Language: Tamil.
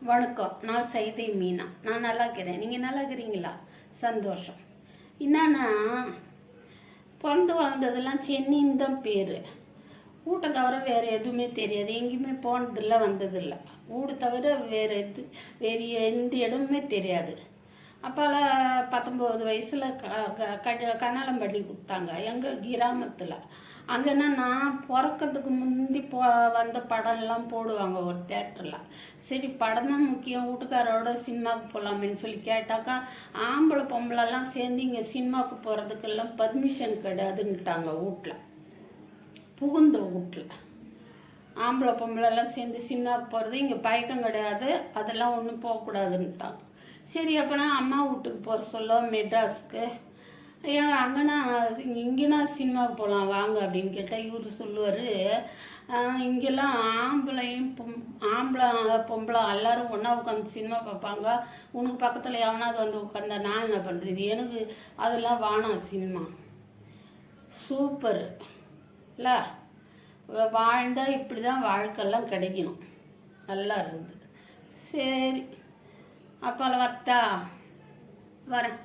வணக்கம். நான் சைதை மீனா. நான் நல்லா இருக்கிறேன். நீங்கள் நல்லா இருக்கிறீங்களா? சந்தோஷம். என்னன்னா, பிறந்து வளர்ந்ததெல்லாம் சென்னின்னு தான் பேர். வீட்டை தவிர வேறு எதுவுமே தெரியாது. எங்கேயுமே போனதில்லை, வந்ததில்லை. வீடு தவிர வேறு எந்த இடமுமே தெரியாது. அப்போல்லாம் 19 வயசில் கல்யாணம் பண்ணி கொடுத்தாங்க எங்கள் கிராமத்தில். அங்கன்னா நான் பிறக்கிறதுக்கு முந்தி வந்த படம்லாம் போடுவாங்க ஒரு தேட்டரில். சரி, படம் தான் முக்கியம், வீட்டுக்காரோட சினிமாவுக்கு போகலாமேன்னு சொல்லி கேட்டாக்கா, ஆம்பளை பொம்பளைலாம் சேர்ந்து இங்கே சினிமாவுக்கு போகிறதுக்கெல்லாம் பர்மிஷன் கிடையாதுன்னுட்டாங்க. வீட்டில் புகுந்த வீட்டில் ஆம்பளை பொம்பளைலாம் சேர்ந்து சினிமாவுக்கு போகிறது இங்கே பழக்கம் கிடையாது, அதெல்லாம் ஒன்றும் போகக்கூடாதுன்னுட்டாங்க. சரி, அப்போனா அம்மா வீட்டுக்கு போகிற சொல்ல மெட்ராஸுக்கு ஏன் அங்கேனா இங்கேனா சினிமாவுக்கு போகலாம் வாங்க அப்படின்னு கேட்டால் இவர் சொல்லுவார், இங்கெல்லாம் ஆம்பளை பொம்பளை எல்லோரும் ஒன்றா உட்காந்து சினிமா பார்ப்பாங்க, உனக்கு பக்கத்தில் எவனாவது வந்து உட்காந்தா நான் என்ன பண்ணுறது, எனக்கு அதெல்லாம் வானாம் சினிமா. சூப்பர் இல்லை? வாழ்ந்தால் இப்படி தான் வாழ்க்கையெல்லாம் கிடைக்கணும். நல்லா இருக்குது. சரி, அப்பால வரட்டா? வரேன்.